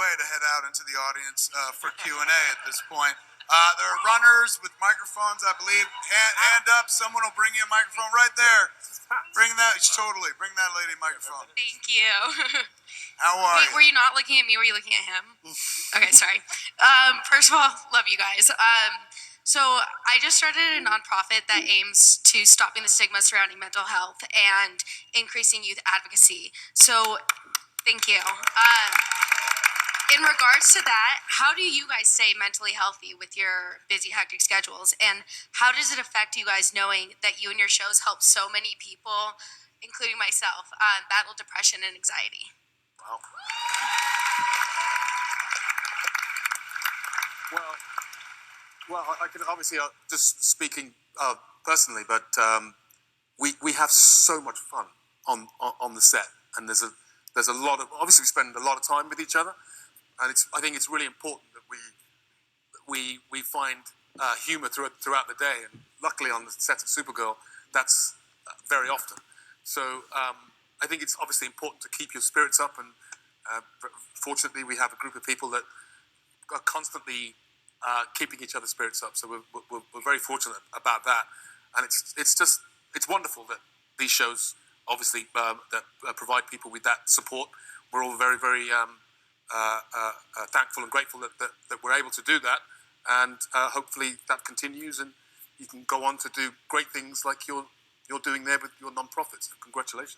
way to head out into the audience for Q&A at this point. There are runners with microphones, I believe. Hand up. Someone will bring you a microphone right there. Bring that lady a microphone. Thank you. How are you? Were you not looking at me? Were you looking at him? Okay, sorry. First of all, love you guys. So I just started a nonprofit that aims to stopping the stigma surrounding mental health and increasing youth advocacy. So thank you. In regards to that, how do you guys stay mentally healthy with your busy, hectic schedules? And how does it affect you guys knowing that you and your shows help so many people, including myself, battle depression and anxiety? Wow. Well, I can obviously, just speaking personally, but we have so much fun on the set, and there's a lot of, obviously we spend a lot of time with each other, and I think it's really important that we find humor throughout the day, and luckily on the set of Supergirl, that's very often. So I think it's obviously important to keep your spirits up, and fortunately we have a group of people that are constantly keeping each other's spirits up. So we're very fortunate about that, and it's wonderful that these shows obviously that provide people with that support. We're all very, very thankful and grateful that we're able to do that, and hopefully that continues, and you can go on to do great things like you're doing there with your non-profits. So congratulations.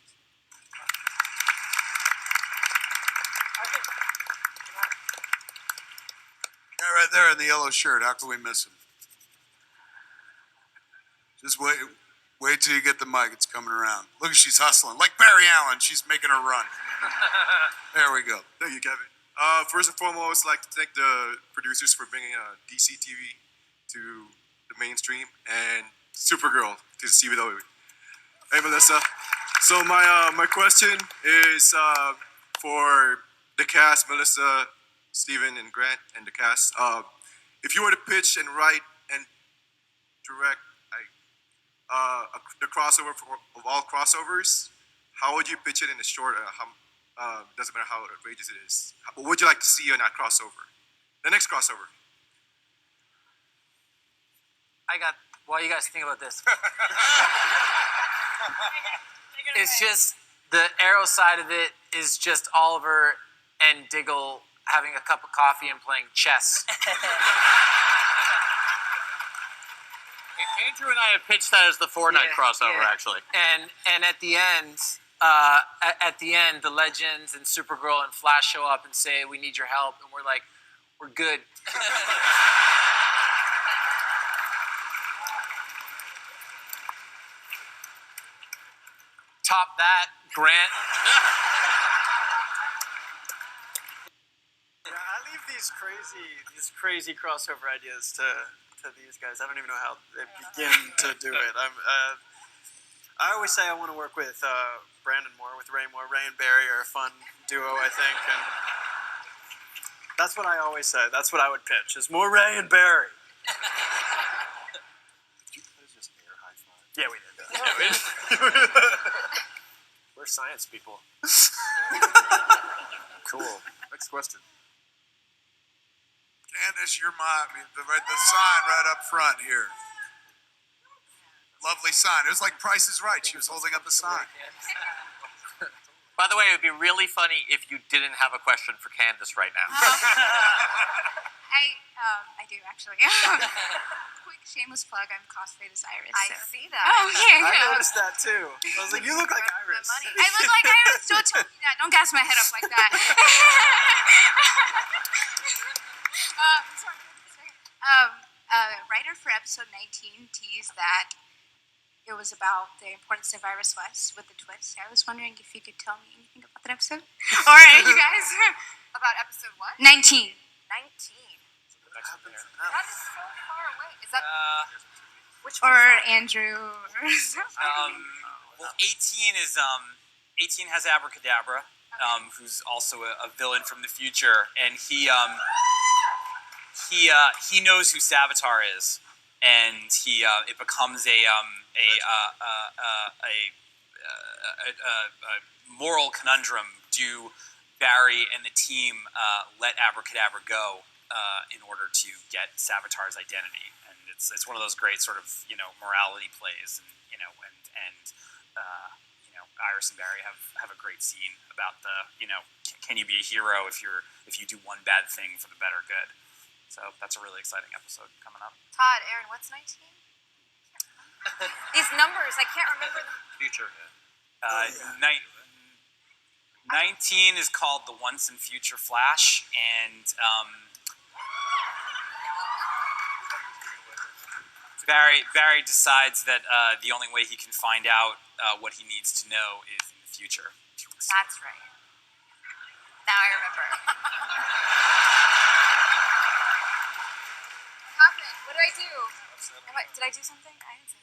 Yeah, right there in the yellow shirt. How can we miss him? Just wait till you get the mic. It's coming around. Look, she's hustling like Barry Allen. She's making a run. There we go. Thank you, Kevin. First and foremost, I'd like to thank the producers for bringing DC TV to the mainstream, and Supergirl to CW. Hey, Melissa. So my question is for the cast, Melissa, Steven, and Grant, and the cast. If you were to pitch and write and direct the crossover of all crossovers, how would you pitch it in a short? Doesn't matter how outrageous it is. What would you like to see in that crossover? The next crossover. While you guys think about this, it's just the Arrow side of it is just Oliver and Diggle having a cup of coffee and playing chess. Andrew and I have pitched that as the four-night crossover, actually. And at the end, the Legends and Supergirl and Flash show up and say, "We need your help," and we're like, "We're good." Top that, Grant. Yeah, I leave these crazy crossover ideas to these guys. I don't even know how they begin to do it. I always say I want to work with Brandon Moore, with Ray Moore. Ray and Barry are a fun duo, I think, and that's what I always say. That's what I would pitch: is more Ray and Barry. Did you guys just air high five? Yeah, we did. We're science people. Cool. Next question. Candace, you're the sign right up front here. Lovely sign. It was like Price is Right. She was holding up a sign. By the way, it would be really funny if you didn't have a question for Candace right now. I do actually. Quick shameless plug. I'm cosplayed as Iris. I see that. Oh, yeah. I noticed that too. I was like, you look like Iris. I look like Iris. Don't tell me that. Don't gas my head up like that. Writer for episode 19 teased that it was about the importance of Iris West with the twist. I was wondering if you could tell me anything about that episode, or you guys About episode what? 19. 19. That is so far away. Is that which Or one? Andrew. Well, 18 is 18 has Abracadabra, who's also a villain from the future, and he knows who Savitar is, and it becomes a moral conundrum. Do Barry and the team let Abracadabra go in order to get Savitar's identity, and it's one of those great sort of morality plays, and Iris and Barry have a great scene about the can you be a hero if you do one bad thing for the better good. So that's a really exciting episode coming up. Todd, Aaron, what's 19? These numbers, I can't remember them. Future. 19 is called the Once and Future Flash, and Barry decides that the only way he can find out what he needs to know is in the future. That's right. Now I remember. What happened? What did I do? Did I do something? I didn't say.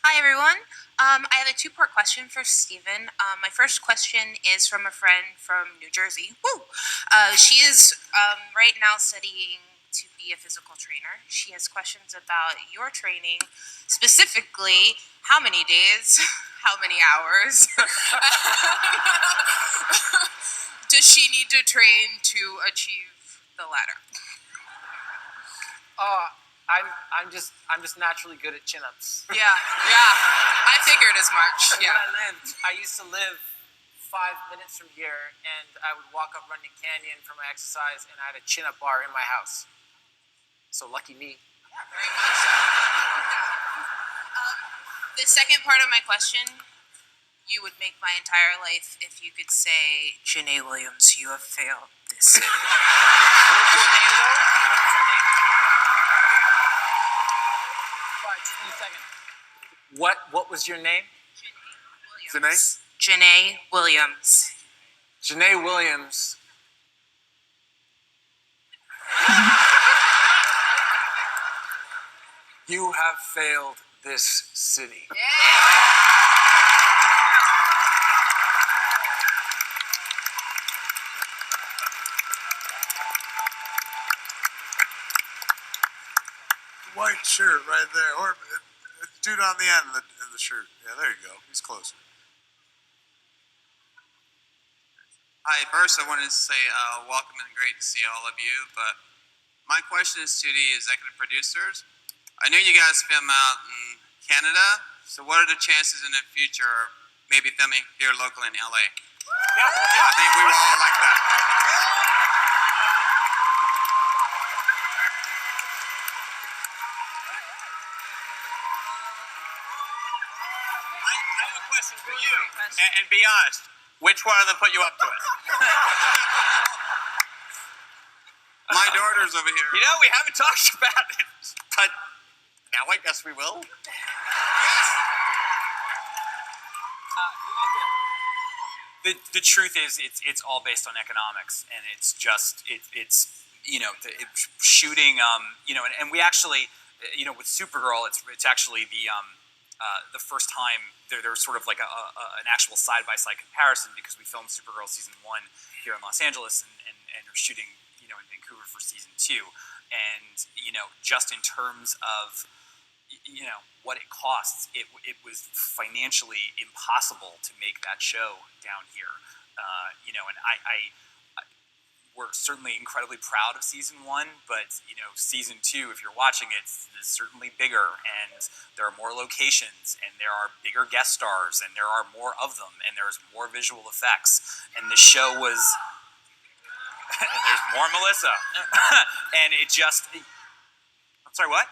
Hi, everyone. I have a two-part question for Steven. My first question is from a friend from New Jersey. Woo! She is right now studying to be a physical trainer. She has questions about your training, specifically how many days, how many hours does she need to train to achieve the latter? I'm just naturally good at chin-ups. Yeah. I figured as much. Yeah. When I used to live 5 minutes from here, and I would walk up Runyon Canyon for my exercise, and I had a chin-up bar in my house. So lucky me. Yeah, very much so. The second part of my question, you would make my entire life if you could say, Janae Williams, you have failed this city. What was your name, though? What was your name? Sorry, just give me a second. What was your name? Janae? Janae Williams. Janae Williams. You have failed this city. White shirt right there, or dude on the end of the shirt. Yeah, there you go. He's closer. Hi, first I wanted to say welcome and great to see all of you, but my question is to the executive producers. I know you guys film out in Canada, so what are the chances in the future of maybe filming here locally in LA? I think we would all like that. I have a question for you, and be honest. Which one of them put you up to it? My daughter's over here. You know, we haven't talked about it, but now I guess we will. The truth is, it's all based on economics, and it's just shooting. And we actually, with Supergirl, it's actually the first time there's sort of like an actual side-by-side comparison, because we filmed Supergirl season 1 here in Los Angeles, and we're shooting in Vancouver for season 2, and just in terms of what it costs, it was financially impossible to make that show down here, and we're certainly incredibly proud of season 1, but season 2, if you're watching it, is certainly bigger, and there are more locations, and there are bigger guest stars, and there are more of them, and there's more visual effects, and the show was, and there's more Melissa, and it just, I'm sorry, what?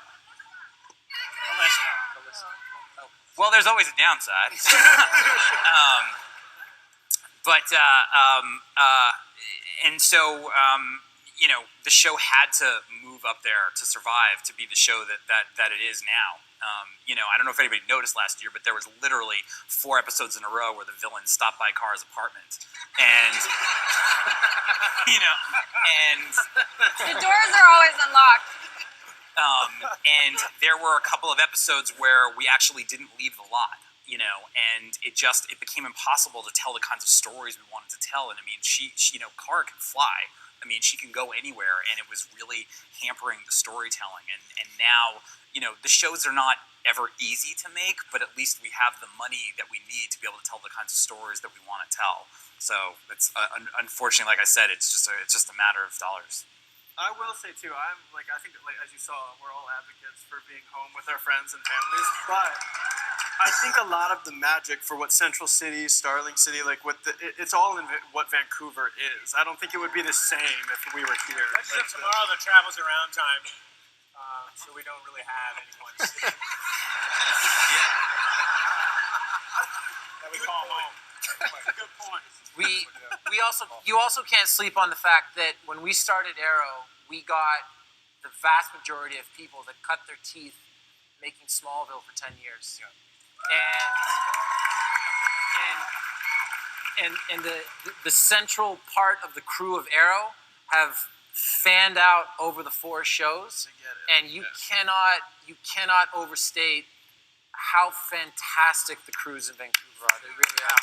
Well, there's always a downside. And so, the show had to move up there to survive, to be the show that it is now. I don't know if anybody noticed last year, but there was literally 4 episodes in a row where the villain stopped by Kara's apartment, and The doors are always unlocked. And there were a couple of episodes where we actually didn't leave the lot, and it became impossible to tell the kinds of stories we wanted to tell. And I mean, she Kara can fly. I mean, she can go anywhere, and it was really hampering the storytelling. And now, the shows are not ever easy to make, but at least we have the money that we need to be able to tell the kinds of stories that we want to tell. So it's unfortunately, like I said, it's just a matter of dollars. I will say too, I think as you saw, we're all advocates for being home with our friends and families, but I think a lot of the magic for what Central City, Starling City, it's all in what Vancouver is. I don't think it would be the same if we were here. Except tomorrow the travels around time, so we don't really have anyone that we call home. Good point. You also can't sleep on the fact that when we started Arrow, we got the vast majority of people that cut their teeth making Smallville for 10 years. Yeah. And the central part of the crew of Arrow have fanned out over the 4 shows, and you cannot overstate how fantastic the crews in Vancouver are. They really are.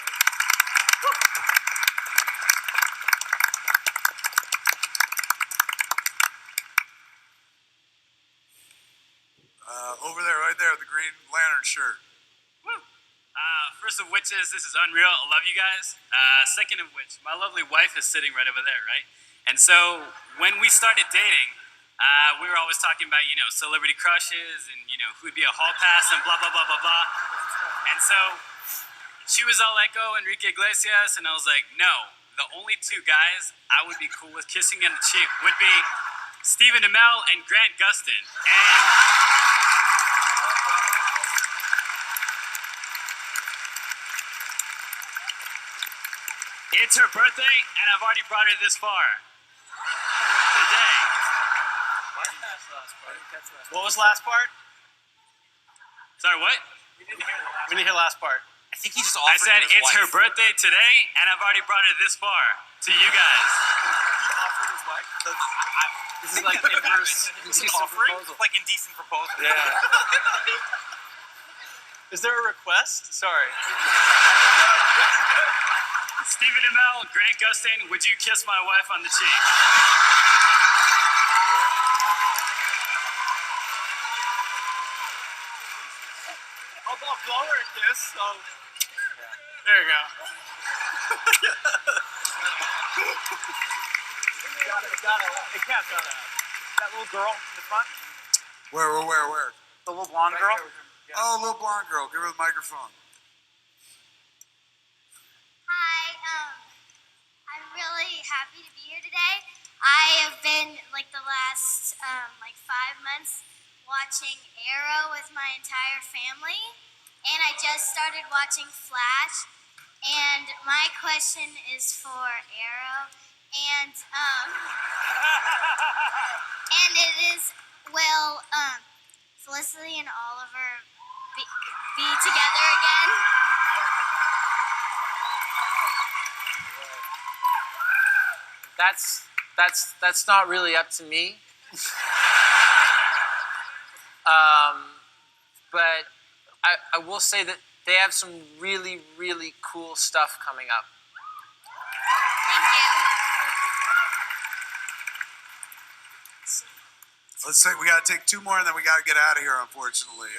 Over there, right there, the Green Lantern shirt. First of which is, this is unreal. I love you guys. Second of which, my lovely wife is sitting right over there, right? And so when we started dating, we were always talking about, celebrity crushes and, who'd be a hall pass and blah, blah, blah, blah, blah. And so she was all like, oh, Enrique Iglesias. And I was like, no, the only 2 guys I would be cool with kissing on the cheek would be Stephen Amell and Grant Gustin. And it's her birthday, and I've already brought her this far. Today. What was the last part? Sorry, what? We didn't hear the last part. I think he just I offered said his it's her wife. birthday today, and I've already brought her this far to you guys. He offered his wife. This is like inverse indecent proposal. Like indecent proposal. Yeah. Is there a request? Sorry. Stephen Amell, Grant Gustin, would you kiss my wife on the cheek? How about blower a kiss? There you go. Got it. Hey, Kat, that little girl in the front? Where? The little blonde girl? Oh, little blonde girl. Give her the microphone. Hi, I'm really happy to be here today. I have been the last 5 months watching Arrow with my entire family, and I just started watching Flash. And my question is for Arrow, and it is, will Felicity and Oliver be together again? That's not really up to me. But I will say that they have some really, really cool stuff coming up. Thank you. Let's say we got to take 2 more, and then we got to get out of here, unfortunately.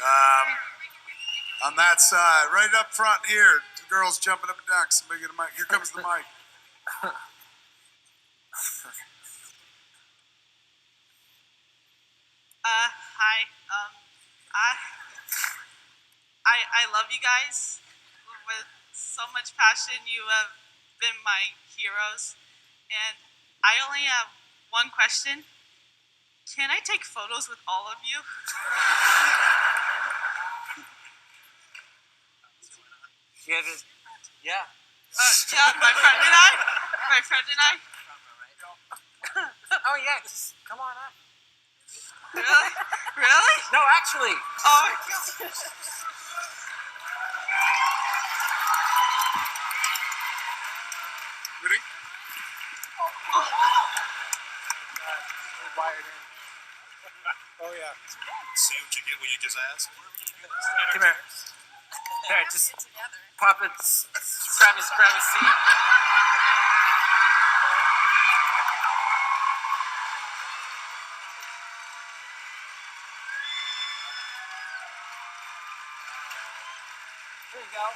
On that side, right up front here, 2 girls jumping up and down. Somebody get a mic. Here comes the mic. Hi. I love you guys with so much passion. You have been my heroes, and I only have one question. Can I take photos with all of you? Yeah. Yeah, my friend and I. Oh yeah, just come on up. Really? Really? No, actually. Oh my God. Ready? Oh yeah. See what you get when you just ask? Come here. Here, just pop it. Grab his seat. go.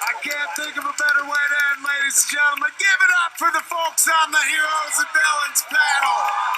I can't think of a better way to end, ladies and gentlemen. Give it up for the folks on the Heroes and Villains panel.